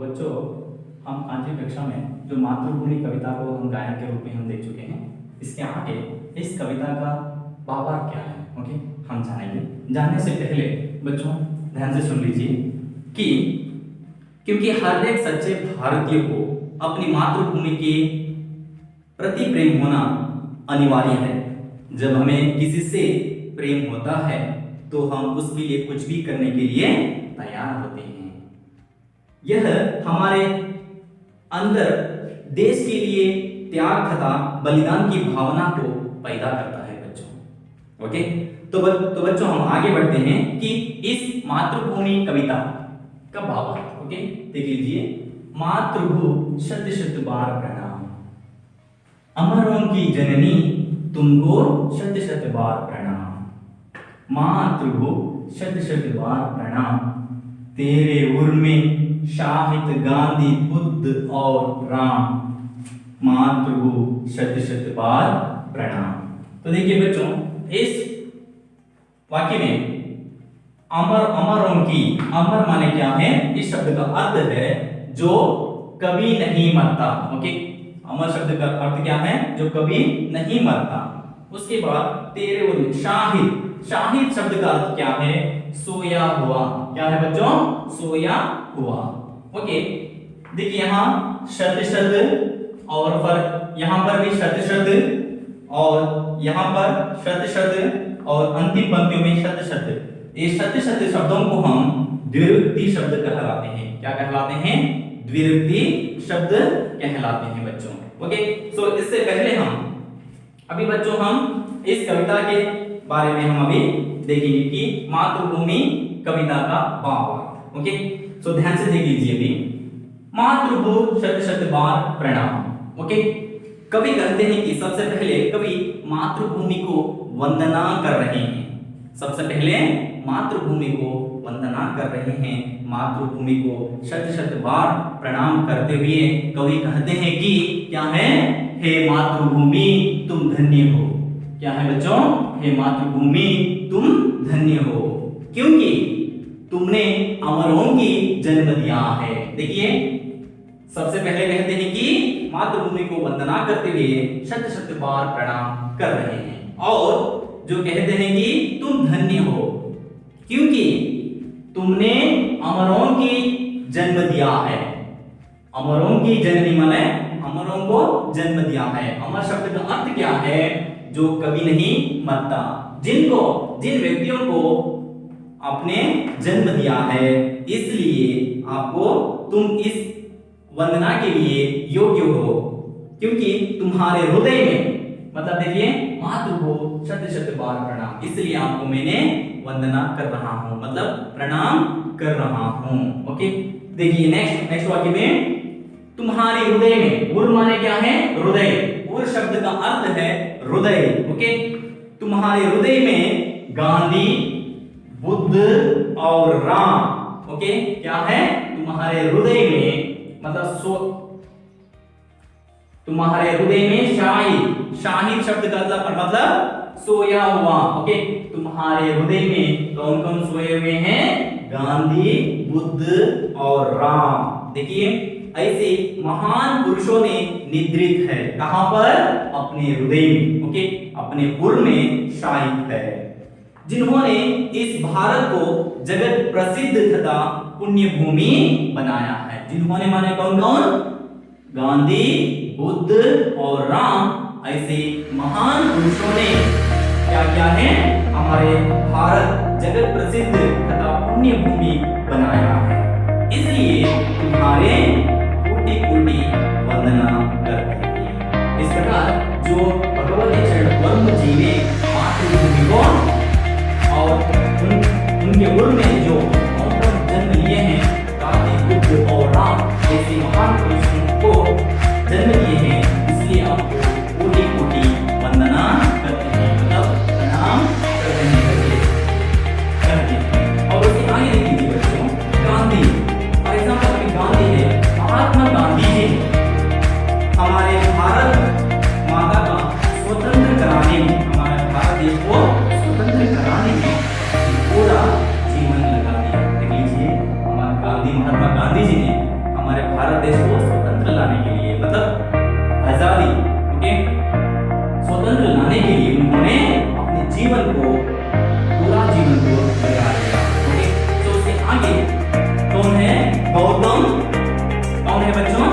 बच्चों, हम 5वीं कक्षा में जो मातृभूमि कविता को हम गायन के रूप में हम देख चुके हैं, इसके आगे इस कविता का भावार्थ क्या है, ओके, हम जानेंगे। जानने से पहले बच्चों ध्यान से सुन लीजिए कि क्योंकि हर एक सच्चे भारतीय को अपनी मातृभूमि के प्रति प्रेम होना अनिवार्य है। जब हमें किसी से प्रेम होता है तो हम उसके लिए कुछ भी करने के लिए तैयार होते हैं। यह हमारे अंदर देश के लिए त्याग तथा बलिदान की भावना को पैदा करता है बच्चों। ओके, तो बच्चों हम आगे बढ़ते हैं कि इस मातृभूमि कविता का भावार्थ। ओके, देख लीजिए। मातृभू शत शत बार प्रणाम, अमरों की जननी तुमको शत शत बार प्रणाम। मातृभू शत शत बार प्रणाम, तेरे उर में शाहिद गांधी बुद्ध और राम। मातृभू शत शत बार प्रणाम। तो देखिए बच्चों, इस वाक्य में अमर अमरों की, अमर माने क्या है? इस शब्द का अर्थ है जो कभी नहीं मरता। ओके, अमर शब्द का अर्थ क्या है? जो कभी नहीं मरता। उसके बाद तेरे उर में शाहिद, शाहिद शब्द का अर्थ क्या है? सोया हुआ। क्या है बच्चों? सोया हुआ। ओके, देखिए यहाँ शत शत और फर्क, यहाँ पर भी शत शत और यहाँ पर शत शत और अंतिम पंक्तियों में शत शत। ये शत शत शब्दों को हम द्विरुक्ति शब्द कहलाते हैं। क्या कहलाते हैं? द्विरुक्ति शब्द कहलाते हैं बच्चों। ओके, सो इससे पहले अभी बच्चों हम इस कविता के बारे में हम अभी देखेंगे कि मातृभूमि कविता का भावार्थ। ओके, सो ध्यान से देख लीजिए अभी। मातृभू शत शत बार प्रणाम। ओके, कवि कहते हैं कि सबसे पहले कवि मातृभूमि को वंदना कर रहे हैं। सबसे पहले मातृभूमि को वंदना कर रहे हैं। मातृभूमि को शत शत बार प्रणाम करते हुए कवि कहते हैं कि क्या है? हे मातृभूमि तुम धन्य हो। क्या है बच्चों? हे मातृभूमि तुम धन्य हो, क्योंकि तुमने अमरों की जन्म दिया है। देखिए, सबसे पहले कहते हैं कि मातृभूमि को वंदना करते हुए शत शत बार प्रणाम कर रहे हैं, और जो कहते हैं कि तुम धन्य हो क्योंकि तुमने अमरों की जन्म दिया है। अमरों की जननी माने अमरों को जन्म दिया है। अमर शब्द का अर्थ क्या है? जो कभी नहीं मरता, जिन व्यक्तियों को आपने जन्म दिया है, इसलिए आपको तुम इस वंदना के लिए योग्य हो, क्योंकि तुम्हारे हृदय में, मतलब देखिए, मातृभू शत शत बार प्रणाम, इसलिए आपको मैंने वंदना कर रहा हूं, मतलब प्रणाम कर रहा हूं। ओके, देखिए नेक्स्ट वाक्य में तुम्हारे हृदय में, उर माने क्या है? हृदय। उर शब्द का अर्थ है हृदय। ओके, तुम्हारे हृदय में गांधी, बुद्ध और राम। ओके, क्या है? तुम्हारे हृदय में, मतलब तुम्हारे हृदय में शाहिद, शाहिद शब्द का मतलब सोया हुआ। ओके, तुम्हारे हृदय में कौन कौन सोए हुए हैं? गांधी, बुद्ध और राम। देखिए, ऐसे महान पुरुषों ने निद्रित है। कहां पर? अपने हृदय में। ओके, अपने उर में शाहिद है, जिन्होंने इस भारत को जगत प्रसिद्ध तथा पुण्य भूमि बनाया है। जिन्होंने माने कौन कौन? गांधी, बुद्ध और राम। ऐसे महान पुरुषों ने क्या क्या है? हमारे भारत जगत प्रसिद्ध तथा पुण्य भूमि बनाया है, इसलिए तुम्हारे कोटि कोटि वंदना करते हैं। इस प्रकार जो भगवती चरण वर्म जी ने मातृभूमि को और उनके उर में जो जन्म लिए हैं, गांधी, बुद्ध और राम जैसे महान पुरुषों को जन्म दिए हैं, इसलिए आपको कोटि कोटि वंदना करते हैं, मतलब प्रणाम करते हैं। और उसके आगे देखिए बच्चों, गांधी, फॉर एग्जाम्पल अभी गांधी है, महात्मा गांधी जी हमारे भारत माता का स्वतंत्र कराने में, हमारे भारत देश को स्वतंत्र कराने में पूरा जीवन लगा दिया। हमारे भारत देश को स्वतंत्र लाने के लिए, मतलब आजादी, ओके, स्वतंत्र लाने के लिए उन्होंने अपने जीवन को, पूरा जीवन को लगा दिया। ओके, तो उसके आगे कौन है? गौतम, कौन है बच्चों?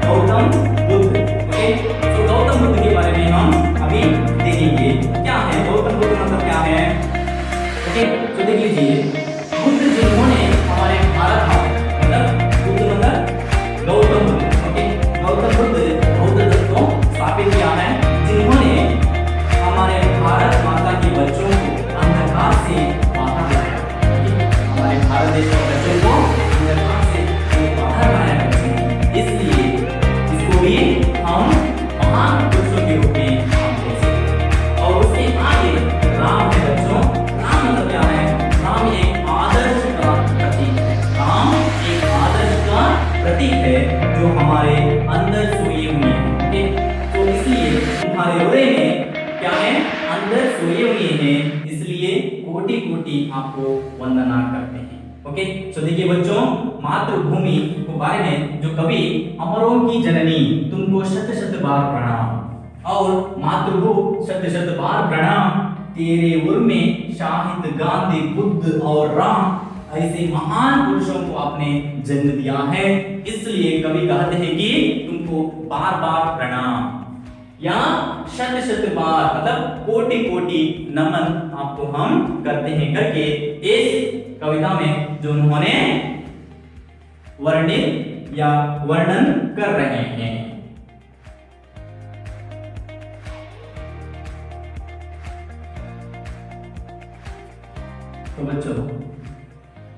गौतम बुद्ध। ओके, तो गौतम बुद्ध के बारे में हम अभी देखेंगे। क्या है गौतम बुद्ध, मतलब क्या है? ओके, तो देख लीजिए, बुद्ध जिन्होंने हमारे भारत में, मतलब बुद्ध मतलब गौतम बुद्ध, ओके, गौतम बुद्ध बौद्ध धर्म को स्थापित किया है, जिन्होंने हमारे भारत माता के बच्चों को अंधकार से बाहर लाया। हमारे भारत देश के बच्चों को अंधकार से बाहर लाया, इसलिए इसको भी हम महान पुरुषों के रूप में हम देख सकते हैं। और उसके आगे राम है बच्चों। राम मतलब क्या है? राम एक आदर्श का प्रतीक है। राम एक आदर्श का प्रतीक है जो हमारे अंदर सोए हुए हैं। ओके, तो इसलिए तुम्हारे हृदय में क्या है? अंदर सोए हुए हैं, इसलिए कोटि कोटि आपको वंदना करते हैं। ओके, तो देखिए बच्चों, मातृभूमि के बारे में जो कवि अमरों की जननी तुमको शत शत बार प्रणाम और मातृभू शत शत बार प्रणाम, तेरे उर में शाहिद गांधी बुद्ध और राम, ऐसे महान पुरुषों को आपने जन्म दिया है, इसलिए कवि कहते हैं कि तुमको बार बार प्रणाम या शत शत बार, मतलब कोटि कोटि नमन आपको हम करते हैं करके इस कविता में जो उन्होंने वर्णित या वर्णन कर रहे हैं। तो बच्चों,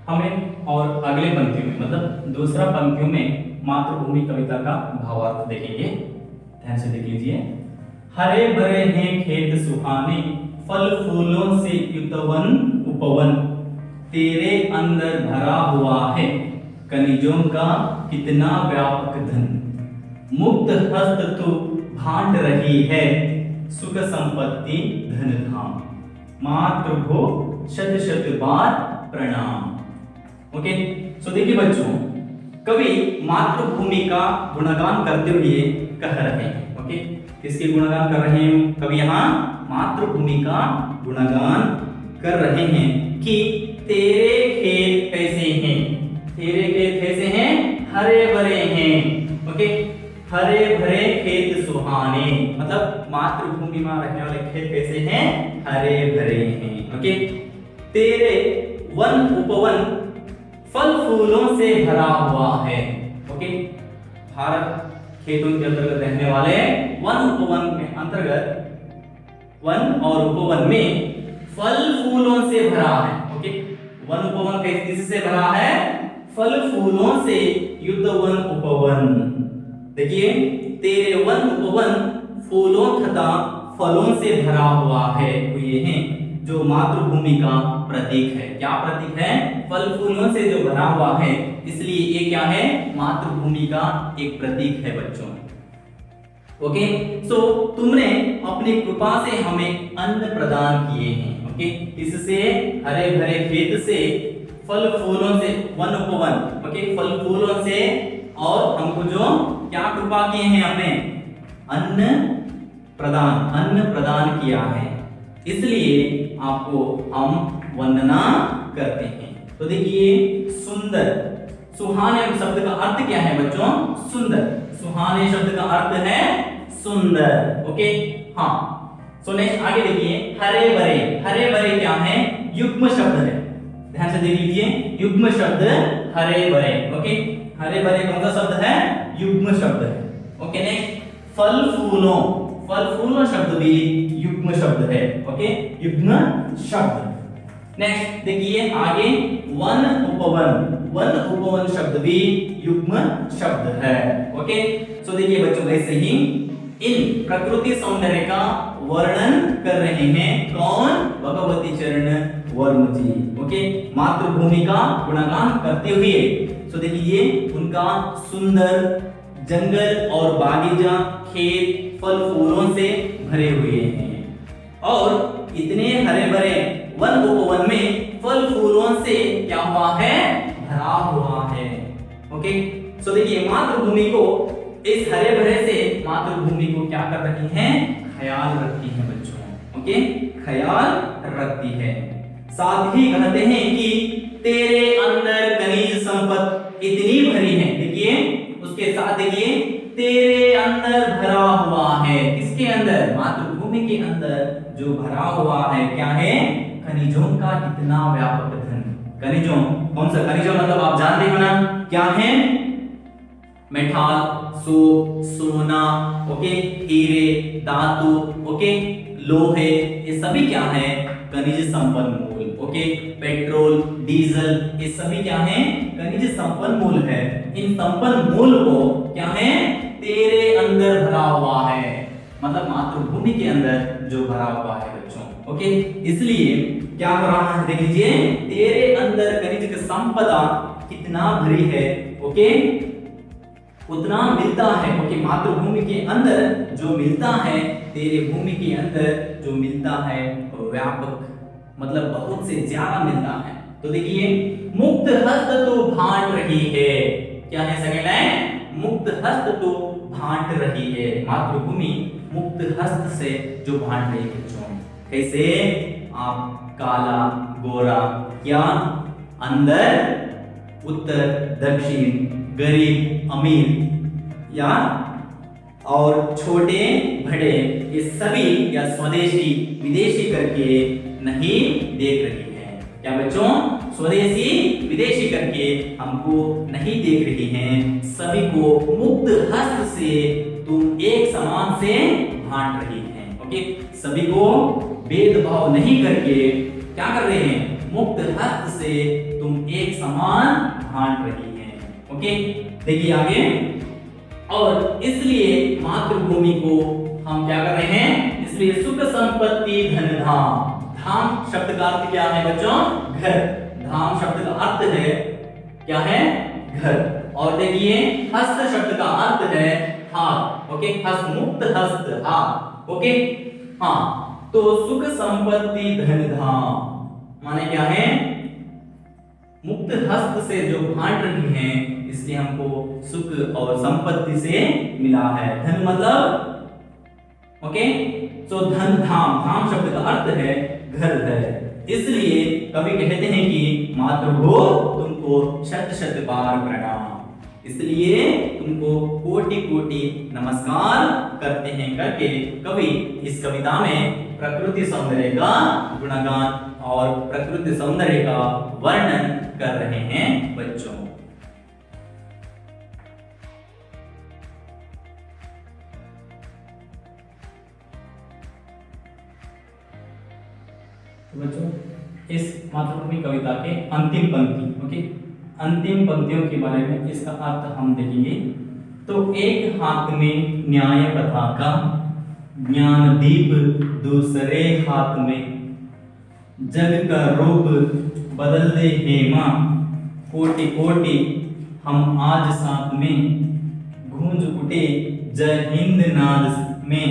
हमें और अगले पंक्तियों में, मतलब दूसरा पंक्तियों में मातृभूमि कविता का भावार्थ देखेंगे। ध्यान से देख लीजिए। हरे भरे हैं खेत सुहाने, फल फूलों से युतवन उपवन, तेरे अंदर भरा हुआ है खनिजों का कितना व्यापक धन, मुक्त हस्त तू भांट रही है सुख संपत्ति धन धाम, मातृभू शत शत बार प्रणाम। ओके, सो देखिए बच्चों, कवि मातृभूमि का गुणगान करते हुए कह रहे हैं। ओके, किसके गुणगान कर रहे हैं कवि? यहाँ मातृभूमि का गुणगान कर रहे हैं कि तेरे खेत कैसे हैं, तेरे खेत कैसे हैं? हरे भरे हैं। ओके, हरे भरे खेत सुहाने, मतलब मातृभूमि में रहने वाले खेत कैसे हैं? हरे भरे हैं। ओके, तेरे वन उपवन फल फूलों से भरा हुआ है। ओके, भारत खेतों के अंतर्गत रहने वाले वन उपवन में अंतर्गत वन और उपवन में फल फूलों से भरा है। ओके, वन उपवन किससे भरा है? फल फूलों से युक्त वन उपवन। देखिए, तेरे वन उपवन फूलों तथा फलों से भरा हुआ है, ये हैं जो मातृभूमि का प्रतीक है। क्या प्रतीक है? फल फूलों से जो भरा हुआ है, इसलिए ये क्या है? मातृभूमि का एक प्रतीक है बच्चों। ओके, सो तुमने अपनी कृपा से हमें अन्न प्रदान किए हैं। ओके, इससे हरे भरे खेत से, फल फूलों से, वन उपवन, ओके, फल फूलों से, और हमको जो क्या कृपा किए हैं? आपने अन्न प्रदान किया है, इसलिए आपको हम वंदना करते हैं। तो देखिए, सुंदर, सुहाने शब्द का अर्थ क्या है बच्चों? सुंदर। सुहाने शब्द का अर्थ है सुंदर। ओके, हाँ, सो नेक्स्ट आगे देखिए, हरे भरे। हरे भरे क्या है? युग्म शब्द है। ध्यान से देख लीजिए, युग्म शब्द हरे भरे। ओके, हरे भरे कौन सा शब्द है? युग्म शब्द है। ओके, नेक्स्ट फल फूलों। फल फूलों शब्द भी युग्म शब्द है। ओके, युग्म शब्द। नेक्स्ट देखिए आगे, वन उपवन। वन उपवन शब्द भी युग्म शब्द है। ओके, सो देखिए बच्चों, ऐसे ही इन प्रकृति सौंदर्य का वर्णन कर रहे हैं कौन? भगवती चरण वर्म जी। ओके, मातृभूमि का गुणगान करते हुए, सो देखिए उनका सुंदर जंगल और बागीचा, खेत फल फूलों से भरे हुए हैं, और इतने हरे भरे वन उपवन में फल फूलों से क्या हुआ है? भरा हुआ है। ओके, सो देखिए मातृभूमि को इस हरे भरे से मातृभूमि को क्या कर रही हैं, ख्याल रखती हैं बच्चों, ओके, ख्याल रखती है। साथ ही कहते हैं कि तेरे अंदर खनिज संपत्ति इतनी भरी है, देखिए उसके साथ देखिए तेरे अंदर भरा हुआ है, किसके अंदर, मातृभूमि के अंदर जो भरा हुआ है क्या है, खनिजों का कितना व्यापक धन। खनिजों, कौन सा खनिजों मतलब आप जानते हो ना क्या है, मेटल, सोना, ओके, हीरे, धातु, ओके, लोहे, ये सभी क्या है, खनिज संपन्नमूल, ओके, पेट्रोल, डीजल, ये सभी क्या है, खनिज संपन्नमूल है। इन संपन्नमूल को क्या है, तेरे अंदर भरा हुआ है, मतलब मातृभूमि के अंदर जो भरा हुआ है बच्चों, ओके। इसलिए क्या हो रहा है, देख लीजिए तेरे अंदर खनिज की संपदा कितना भरी है, ओके, उतना मिलता है, ओके, मातृभूमि के अंदर जो मिलता है, तेरे भूमि के अंदर जो मिलता है व्यापक, मतलब बहुत से ज्यादा मिलता है। तो देखिए मुक्त हस्त तो भांट रही है, क्या है सेकंड लाइन, मुक्त हस्त तो भांट रही है, मातृभूमि मुक्त हस्त से जो भांट रही है बच्चों। कैसे, आप काला गोरा, क्या अंदर उत्तर दक्षिण, गरीब अमीर, या और छोटे बड़े, ये सभी या स्वदेशी विदेशी करके नहीं देख रही है, क्या बच्चों, स्वदेशी विदेशी करके हमको नहीं देख रही हैं, सभी को मुक्त हस्त से तुम एक समान से बांट रही हैं, ओके, सभी को भेदभाव नहीं करके क्या कर रहे हैं, मुक्त हस्त से तुम एक समान बांट रही हैं, ओके। देखिए आगे, और इसलिए मातृभूमि को हम क्या कर रहे हैं, इसलिए सुख संपत्ति धन धाम, धाम शब्द का अर्थ क्या है बच्चों, घर, धाम शब्द का अर्थ है क्या है, घर, और देखिए हस्त शब्द का अर्थ है हाथ, ओके, हस्त, मुक्त हस्त हाथ, ओके, हाँ, तो सुख संपत्ति धन धाम माने क्या है, मुक्त हस्त से जो बांट रही हैं, इसलिए हमको सुख और संपत्ति से मिला है। धन मतलब, ओके, तो धन धाम, धाम शब्द का अर्थ है घर है, इसलिए कवि कहते हैं कि मातृभू तुमको शत शत बार प्रणाम, इसलिए तुमको कोटि कोटि नमस्कार करते हैं करके कवि इस कविता में प्रकृति सौंदर्य का गुणगान और प्रकृति सौंदर्य का वर्णन कर रहे हैं बच्चों। तो बच्चों इस मातृभूमि कविता के अंतिम पंक्ति, ओके, अंतिम पंक्तियों के बारे में इसका अर्थ हम देखेंगे। तो एक हाथ में न्याय पताका, ज्ञान दीप दूसरे हाथ में, जग का रूप बदल दे हे मां, कोटि कोटि हम आज साथ में, गूंज उठे जय हिंद नाद में,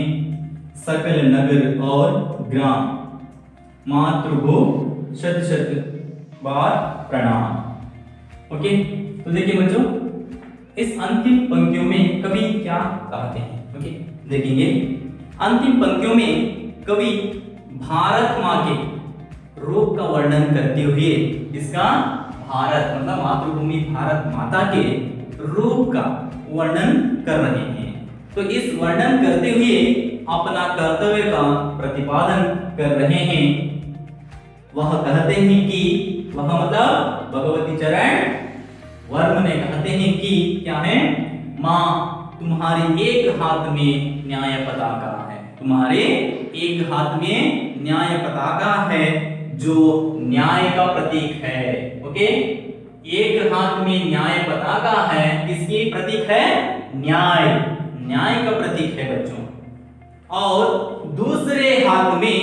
सकल नगर और ग्राम, मातृभू शत शत बार प्रणाम। ओके, तो देखिए बच्चों इस अंतिम पंक्तियों में कवि क्या कहते हैं, ओके देखेंगे। अंतिम पंक्तियों में कवि भारत माँ के रूप का वर्णन करते हुए, इसका भारत मतलब मातृभूमि भारत माता के रूप का वर्णन कर रहे हैं। तो इस वर्णन करते हुए अपना कर्तव्य का प्रतिपादन कर रहे हैं। वह कहते हैं कि वह मतलब भगवती चरण वर्म में कहते हैं कि क्या है, माँ तुम्हारे एक हाथ में न्याय पताका है, तुम्हारे एक हाथ में न्याय पताका है जो न्याय का प्रतीक है। ओके, एक हाथ में न्याय पताका है, किसकी प्रतीक है? न्याय, न्याय का प्रतीक है बच्चों। और दूसरे हाथ में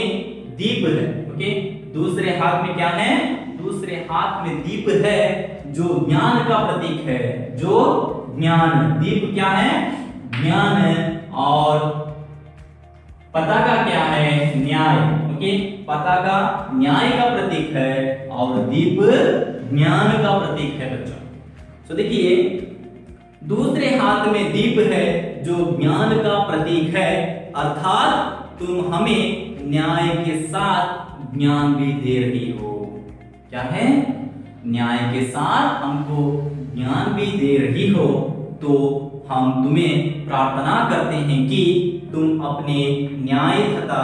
दीप है। ओके, दूसरे हाथ में क्या है? दूसरे हाथ में दीप है जो ज्ञान का प्रतीक है, जो ज्ञान, दीप क्या है? ज्ञान है। और पताका क्या है? न्याय। ओके, पताका न्याय का प्रतीक है और दीप ज्ञान का प्रतीक है बच्चों। तो देखिए दूसरे हाथ में दीप है जो ज्ञान का प्रतीक है, अर्थात तुम हमें न्याय के साथ ज्ञान भी दे रही हो। क्या है? न्याय के साथ हमको ज्ञान भी दे रही हो, तो हम तुम्हें प्रार्थना करते हैं कि तुम अपने न्याय तथा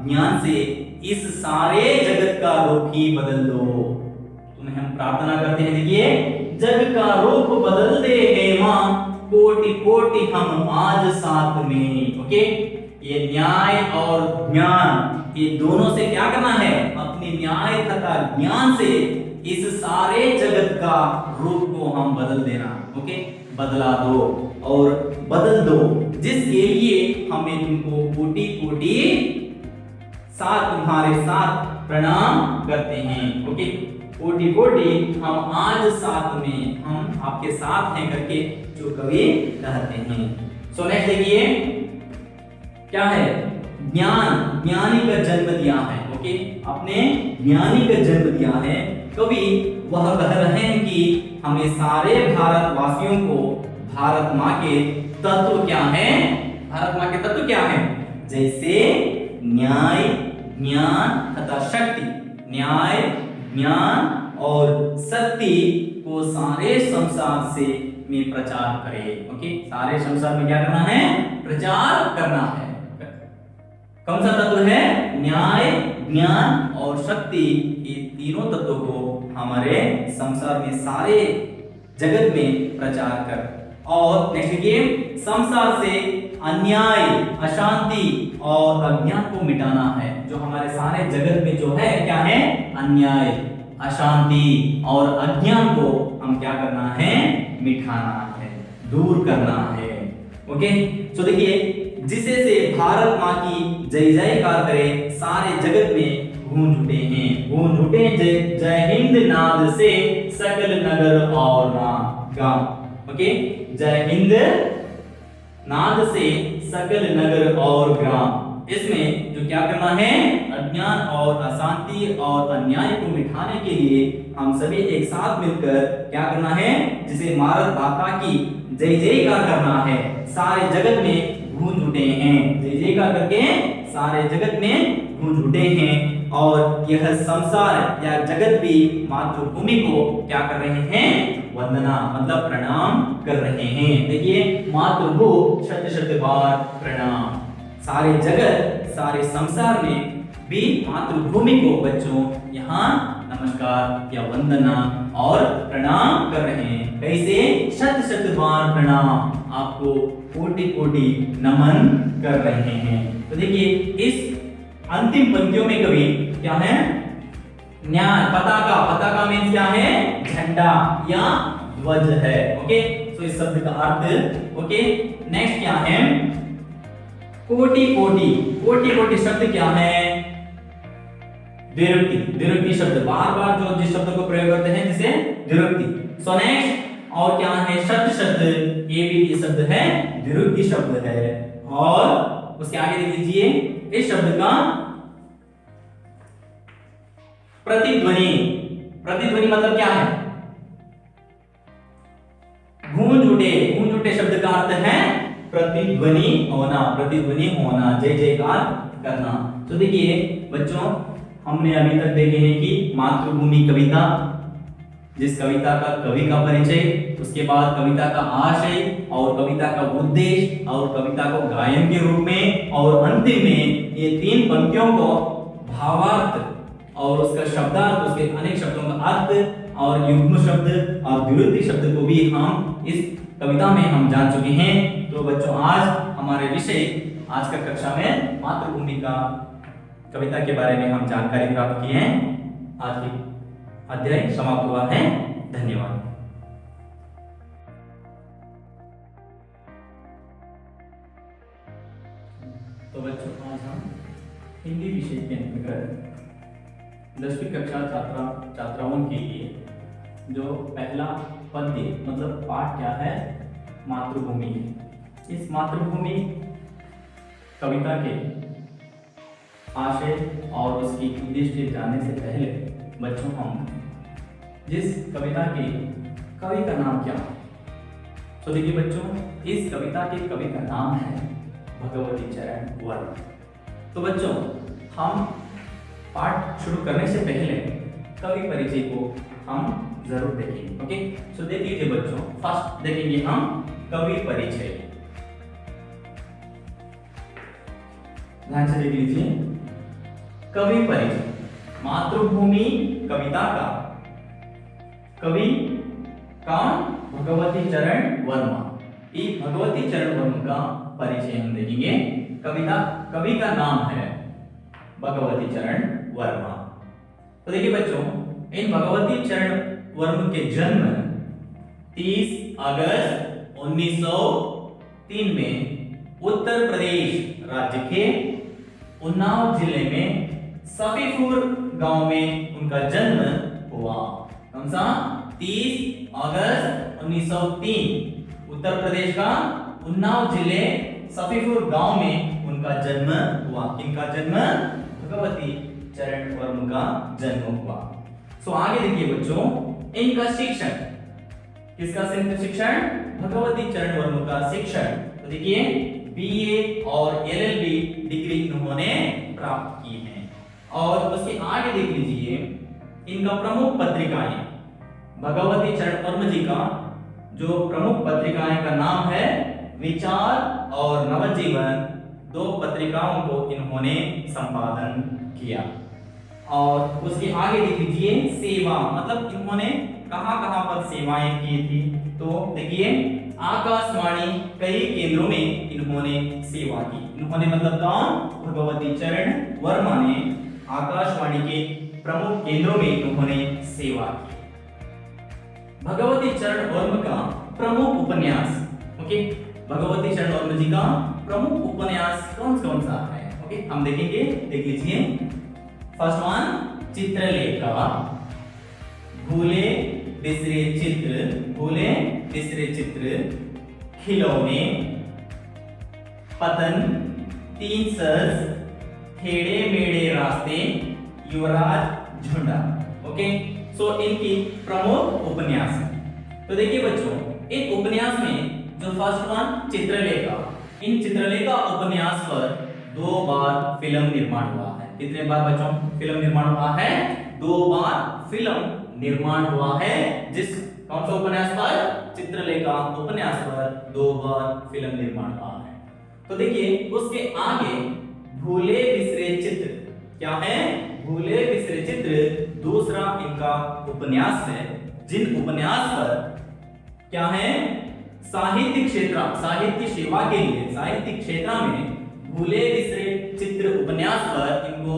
ज्ञान से इस सारे जगत का रुख ही बदल दो। तुम्हें हम प्रार्थना करते हैं, देखिए, जग का रुख बदल दे हे मां, कोटि कोटि हम आज साथ में। ओके, ये न्याय और ज्ञान, ये दोनों से क्या करना है? अपने न्याय तथा ज्ञान से इस सारे जगत का रूप को हम बदल देना। ओके, बदला दो और बदल दो, जिसके लिए हमें तुमको कोटि कोटि साथ तुम्हारे साथ प्रणाम करते हैं। ओके, कोटि कोटि हम आज साथ में, हम आपके साथ हैं करके जो कवि कहते हैं। सो नेक्स्ट देखिए, क्या है? ज्ञान, ज्ञानी का जन्म दिया है। ओके, अपने ज्ञानी का जन्म दिया है। कवि वह कह रहे हैं कि हमें सारे भारतवासियों को भारत माँ के तत्व क्या है? भारत माँ के तत्व क्या है? जैसे न्याय, ज्ञान तथा शक्ति, न्याय, ज्ञान और शक्ति को सारे संसार से में प्रचार करें। ओके, सारे संसार में क्या करना है? प्रचार करना है। कौन सा तत्व है? न्याय, ज्ञान और शक्ति। ये तीनों तत्वों को हमारे संसार में, सारे जगत में प्रचार कर। और नेक्स्ट देखिए, संसार से अन्याय, अशांति और अज्ञान को मिटाना है। जो हमारे सारे जगत में जो है, क्या है? अन्याय, अशांति और अज्ञान को हम क्या करना है? मिटाना है, दूर करना है। ओके, तो देखिए, जिसे से भारत माँ की जय जयकार करे, सारे जगत में गूंज उठे हैं, गूंज उठे जय जय हिंद नाद से सकल नगर और गांव। ओके, जय हिंद नाद से सकल नगर और ग्राम। इसमें जो क्या करना है? अज्ञान और अशांति और अन्याय को मिटाने के लिए हम सभी एक साथ मिलकर क्या करना है? जिसे भारत माता की जय जयकार करना है। सारे जगत में गूंज उठे हैं, जय जयकार करके सारे जगत में गूंज उठे हैं। और यह संसार या जगत भी मातृभूमि को क्या कर रहे हैं? वंदना, मतलब प्रणाम कर रहे हैं। देखिए, मातृभू शत शत बार प्रणाम। सारे जगत, सारे संसार में भी मातृभूमि को बच्चों यहाँ नमस्कार या वंदना और प्रणाम कर रहे हैं। कैसे? शत शत बार प्रणाम, आपको कोटि कोटि नमन कर रहे हैं। तो देखिए, इस अंतिम पंक्तियों में कवि क्या है? न्याय, पताका, पताका मीन्स क्या है? झंडा या ध्वज है। ओके, तो इस शब्द का अर्थ। ओके, नेक्स्ट क्या है? कोटि कोटि, कोटि कोटि शब्द क्या है? द्विरुक्ति, द्विरुक्ति शब्द, बार बार जो जिस शब्द को प्रयोग करते हैं जिसे द्विरुक्ति। सो नेक्स्ट, और क्या है? शब्द शब्द, ये भी ये शब्द है, द्विरुक्ति शब्द है। और उसके आगे देख लीजिए, इस शब्द का प्रतिध्वनि, प्रतिध्वनि मतलब क्या है? गूंज उठे, गूंज उठे शब्द का अर्थ है प्रतिध्वनि होना, प्रतिध्वनि होना, जय जयकार करना। तो देखिए बच्चों, हमने अभी तक देखे हैं कि मातृभूमि कविता, जिस कविता का कवि का परिचय, उसके बाद कविता का आशय और कविता का उद्देश्य और कविता को गायन के रूप में, और अंतिम में ये तीन पंक्तियों को भावार्थ और उसका शब्दार्थ, उसके अनेक शब्दों का अर्थ और युग्म शब्द और द्विरुक्ति शब्द को भी हम इस कविता में हम जान चुके हैं। तो बच्चों, आज हमारे विषय, आज का कक्षा में मातृभूमि का कविता के बारे में हम जानकारी प्राप्त किए हैं। आज की अध्याय समाप्त हुआ है। धन्यवाद। तो बच्चों, आज हम हिंदी विषय के अंतर्गत 10वीं कक्षा छात्राओं के लिए जो पहला पद्य मतलब पाठ क्या है? मातृभूमि। इस मातृभूमि कविता के आशय और उसकी उद्देश्य जानने से पहले बच्चों, हम जिस कविता के कवि का नाम क्या है, तो देखिए बच्चों, इस कविता के कवि का नाम है भगवती चरण वर्मा। तो बच्चों, हम पाठ शुरू करने से पहले कवि परिचय को हम जरूर देखेंगे। ओके, सो देख लीजिए बच्चों, फर्स्ट देखेंगे हम कवि परिचय। ध्यान से देख लीजिए, कवि परिचय। मातृभूमि कविता का कवि कौन? भगवती चरण वर्मा। इस भगवती चरण वर्मा का परिचय हम देखेंगे। कवि का नाम है भगवती चरण वर्मा। तो देखिए बच्चों, इन भगवती चरण वर्मा के जन्म 30 अगस्त 1903 में उत्तर प्रदेश राज्य के उन्नाव जिले में सफीपुर गांव में उनका जन्म हुआ। कौन सा? 30 अगस्त 1903 उत्तर प्रदेश का उन्नाव जिले सफीपुर गांव में उनका जन्म हुआ। किनका जन्म? भगवती चरण वर्मा का जन्म हुआ। सो आगे देखिए बच्चों, इनका शिक्षण, किसका शिक्षण? भगवती चरण वर्मा का शिक्षण। तो देखिए, बीए और एलएलबी डिग्री इन्होंने प्राप्त की है। और उसके आगे देख लीजिए, इनका प्रमुख पत्रिकाएं, भगवती चरण वर्मा जी का जो प्रमुख पत्रिकाएं का नाम है विचार और नवजीवन। 2 पत्रिकाओं को इन्होंने संपादन किया। और उसके आगे देख लीजिए, सेवा, मतलब इन्होंने कहां-कहां पर सेवाएं की थी। तो देखिए, आकाशवाणी कई केंद्रों में इन्होंने सेवा की। इन्होंने मतलब कौन? भगवती चरण वर्मा ने आकाशवाणी के प्रमुख केंद्रों में इन्होंने सेवा की। भगवती चरण वर्मा का प्रमुख उपन्यास, ओके, भगवती चरण वर्मा जी का प्रमुख उपन्यास कौन सा है? ओके, हम देखेंगे, देख लीजिए। फर्स्ट वन, चित्रलेखा, भूले बिसरे चित्र, भूले बिसरे चित्र, खिलौने, पतन, 3 सज, टेढ़े मेढ़े रास्ते, युवराज झुंडा। ओके, सो इनकी प्रमुख उपन्यास है। तो देखिए बच्चों, इन उपन्यास में जो फर्स्ट वन चित्रलेखा, इन चित्रलेखा उपन्यास पर 2 बार फिल्म निर्माण हुआ है। कितने बार बच्चों फिल्म निर्माण हुआ है? 2 बार फिल्म निर्माण हुआ है। जिस कौन सा उपन्यास पर? चित्रलेखा उपन्यास पर 2 बार फिल्म निर्माण हुआ है। तो देखिए, उसके आगे भूले बिसरे चित्र, क्या है? भूले बिसरे चित्र दूसरा इनका उपन्यास है। जिन उपन्यास पर क्या है? साहित्य क्षेत्र, साहित्य सेवा के लिए साहित्य क्षेत्र में भूले बिसरे चित्र उपन्यास पर इनको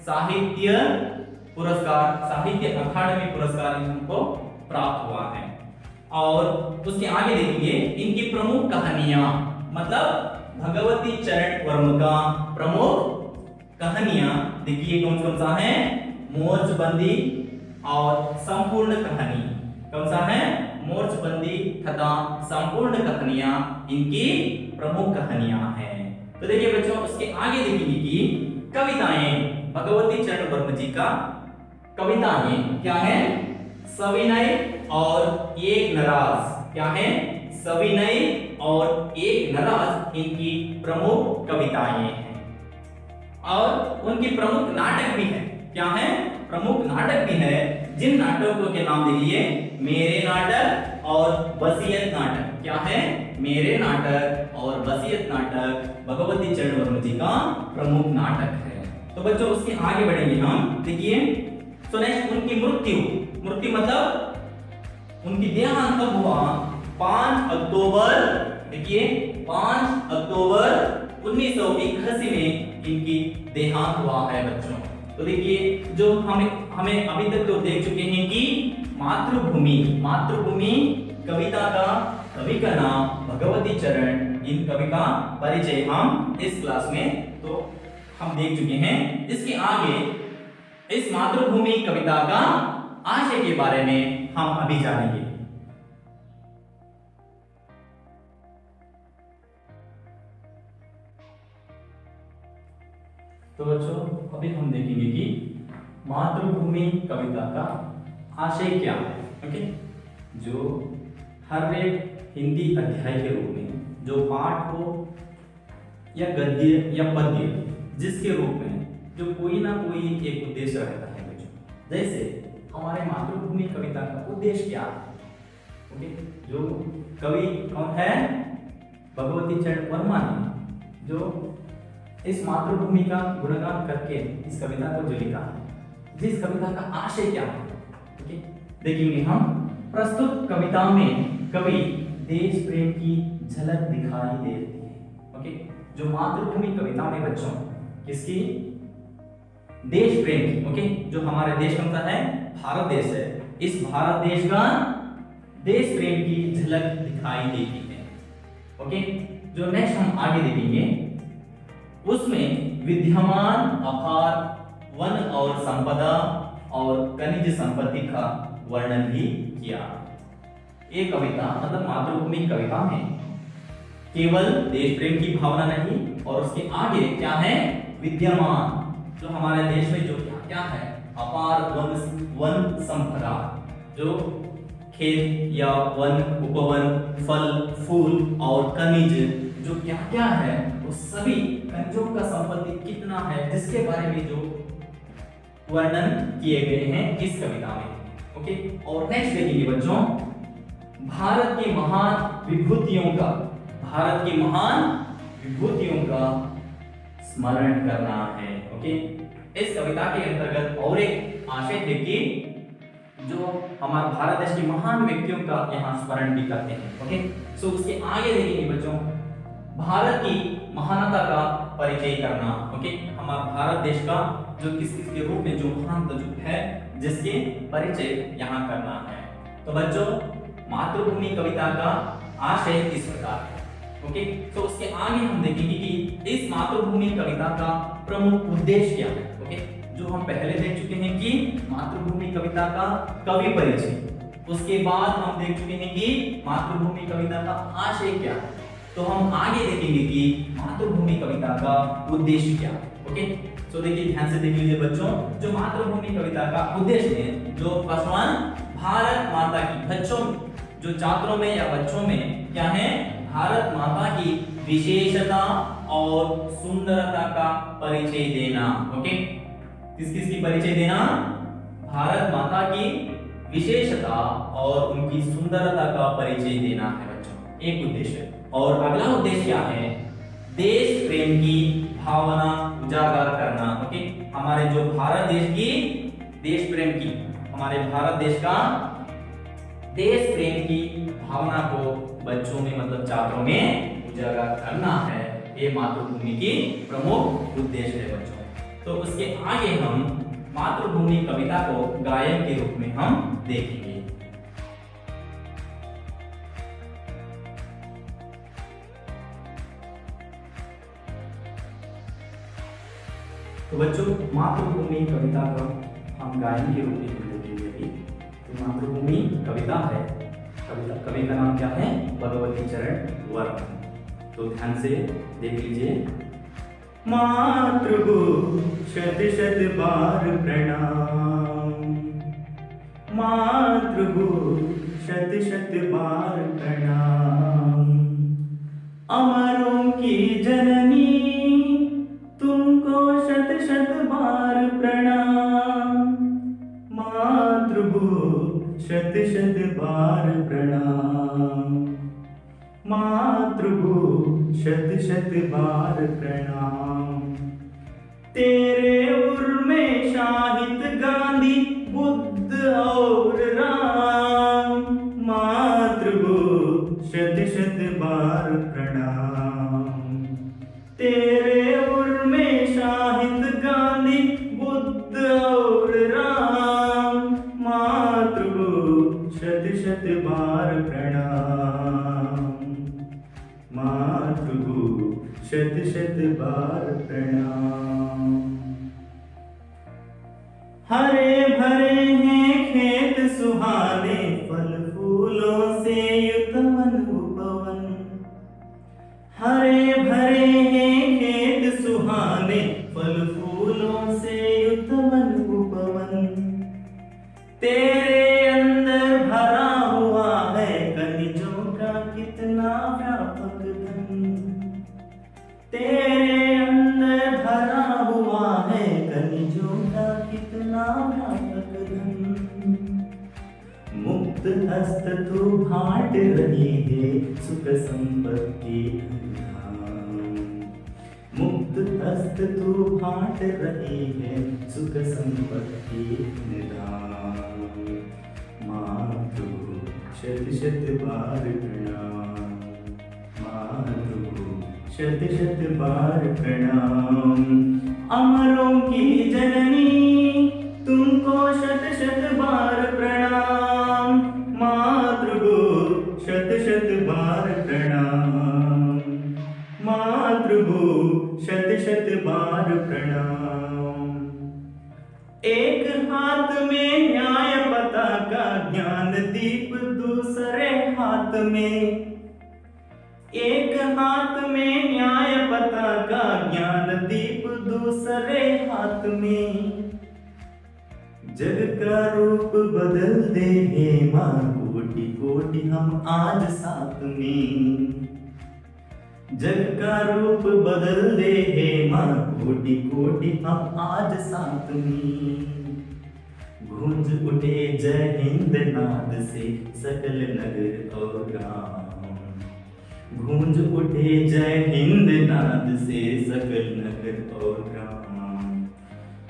साहित्य पुरस्कार, साहित्य अकादमी पुरस्कार इनको प्राप्त हुआ है। और उसके आगे देखिए, इनकी प्रमुख कहानियां, मतलब भगवती चरण वर्मा का प्रमुख कहानियां देखिए कौन सा है? मोर्चबंदी और संपूर्ण कहानी। कौन सा है? मोर्चबंदी तथा संपूर्ण कहानियां इनकी प्रमुख कहानियां हैं। तो देखिए बच्चों, उसके आगे देखेंगे कि कविताएं, भगवती चरण वर्मा जी का कविताएं क्या है? सविनय और एक नाराज, क्या है? सविनय और एक नाराज इनकी प्रमुख कविताएं हैं। और उनकी प्रमुख नाटक भी है। क्या है? प्रमुख नाटक भी है। जिन नाटकों के नाम देखिए, मेरे नाटक और वसीयत नाटक। क्या है? मेरे नाटक और वसीयत नाटक भगवती चरण वर्मा जी का प्रमुख नाटक है। तो बच्चों, उसके आगे बढ़ेंगे हम। देखिए, तो नेक्स्ट उनकी मृत्यु मतलब उनकी देहांत कब हुआ? 5 अक्टूबर, देखिए 5 अक्टूबर 1981 में इनकी देहांत हुआ है बच्चों। तो देखिए, जो हमें अभी तक तो देख चुके हैं कि मातृभूमि कविता का कवि का नाम भगवती चरण, इन कवि का परिचय हम इस क्लास में तो हम देख चुके हैं। इसके आगे इस मातृभूमि कविता का आशय के बारे में हम अभी जानेंगे। तो बच्चों, अभी हम देखेंगे कि मातृभूमि कविता का आशय क्या है। ओके, जो हर एक हिंदी अध्याय के रूप में जो पाठ हो या गद्य या पद्य, जिसके रूप में जो कोई ना कोई एक उद्देश्य रहता है बच्चों। जैसे हमारे मातृभूमि कविता का उद्देश्य क्या है? ओके, जो कवि कौन है? भगवती चरण वर्मा ने जो इस मातृभूमि का गुणगान करके इस कविता को जो लिखा है, जिस कविता का आशय क्या है, ओके, देखेंगे हम। प्रस्तुत कविता में कवि देश प्रेम की झलक दिखाई देती है। ओके, जो मातृभूमि कविता में बच्चों किसकी? देश प्रेम की। ओके, जो हमारे देश कौन सा है? भारत देश है। इस भारत देश का देश प्रेम की झलक दिखाई देती है। ओके, जो नेक्स्ट हम आगे देखेंगे, उसमें विद्यमान अपार वन और संपदा और खनिज संपत्ति का वर्णन भी किया। ये कविता मतलब मातृभूमि कविता में केवल देश प्रेम की भावना नहीं, और उसके आगे क्या है? विद्यमान, जो हमारे देश में जो क्या क्या है? अपार वन संपदा, जो खेत या वन, उपवन, फल फूल और खनिज जो क्या क्या है, वो सभी खनिजों का संपत्ति कितना है, जिसके बारे में जो वर्णन किए गए हैं इस कविता में। ओके, और नेक्स्ट देखेंगे बच्चों, भारत की महान विभूतियों का, भारत की महान विभूतियों का स्मरण करना है। ओके, इस कविता के अंतर्गत और एक आशय है कि जो हमारे भारत देश के महान व्यक्तियों का यहाँ स्मरण भी करते हैं। ओके, सो उसके आगे देखेंगे बच्चों, भारत की महानता का परिचय करना। ओके, हमारा भारत देश का जो किस के रूप में जो महान जो है, जिसके परिचय यहाँ करना है। तो बच्चों, मातृभूमि कविता का आशय इस प्रकार है। ओके, तो उसके आगे हम देखेंगे कि इस मातृभूमि कविता का प्रमुख उद्देश्य क्या है। ओके, जो हम पहले देख चुके हैं कि मातृभूमि कविता का कवि परिचय, उसके बाद हम देख चुके हैं कि मातृभूमि कविता का आशय क्या है। तो हम आगे देखेंगे कि मातृभूमि कविता का उद्देश्य क्या है। ओके, तो देखिए, ध्यान से देख लीजिए बच्चों, जो मातृभूमि कविता का उद्देश्य है, जो फर्स्ट वन, भारत माता की, बच्चों जो छात्रों में या बच्चों में क्या है? भारत माता की विशेषता और सुंदरता का परिचय देना। ओके, किस किस की परिचय देना? भारत माता की विशेषता और उनकी सुंदरता का परिचय देना है बच्चों, एक उद्देश्य। और अगला उद्देश्य क्या है? देश प्रेम की भावना उजागर करना। ओके, हमारे जो भारत देश की देश प्रेम की, हमारे भारत देश का देश प्रेम की भावना को बच्चों में मतलब छात्रों में उजागर करना है। ये मातृभूमि की प्रमुख उद्देश्य है बच्चों। तो उसके आगे हम मातृभूमि कविता को गायन के रूप में हम देखेंगे। तो बच्चों, मातृभूमि कविता का हम गायन के रूप में देखेंगे। तो मातृभूमि कविता है, कवि का नाम क्या है? भगवती चरण वर्मा। तो ध्यान से देख लीजिए। मातृभू शत शत बार प्रणाम, मातृभू शत शत बार प्रणाम, अमरों की जननी तुमको शत शत बार प्रणाम, मातृभू शत शत बार प्रणाम, मातृभू शत शत बार प्रणाम। तेरे उर में शाहिद गांधी बुद्ध और राम, मातृभू शत शत बार प्रणाम। तेरे उर में शाहिद गांधी बुद्ध और राम, मातृभू शत शत बार प्रणाम, मातृभू शत शत बार प्रणाम। हरे भरे हैं खेत सुहाने, फल फूलों से युक्त वन उपवन, हरे भरे हैं खेत सुहाने, फल फूलों से युक्त वन उपवन। तेरे अंदर भरा हुआ है खनिजों हस्त तू बांट रही है सुख संपत्ति धाम। मुक्त हस्त तू बांट रही है सुख संपत्ति निधान। मातृ शत शत बार प्रणाम। मातृ शत शत बार प्रणाम। अमरों की जननी तुमको शत शत बार प्रणाम। मातृगो शत शत बार प्रणाम। मातृगो शत शत बार प्रणाम। एक हाथ में न्याय पताका ज्ञान दीप दूसरे हाथ में। एक हाथ में न्याय पताका ज्ञान दीप दूसरे हाथ में। जग का रूप बदल दे हे माँ कोटि कोटि हम आज साथ में। जग का रूप बदल दे हे माँ कोटि कोटि हम आज साथ में। गूंज उठे जय हिंद नाद से सकल नगर और गांव। गूंज उठे जय हिंद नाद से सकल नगर और ग्राम।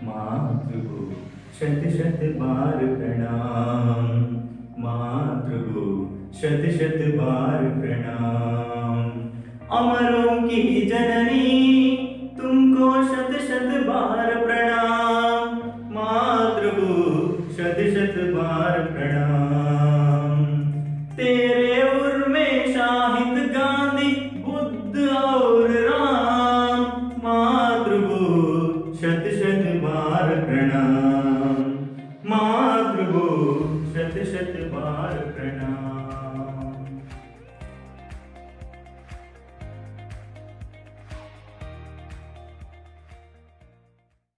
मातृगो शत शत बार प्रणाम। मातृगो शत शत बार प्रणाम। अमरों की जननी तुमको शत शत बार प्रणाम। मातृगो शत शत बार प्रणाम। तेरे उर में शाहिद गांधी बुद्ध और राम। मातृगो शत शत बार प्रणाम। मातृगो शत शत बार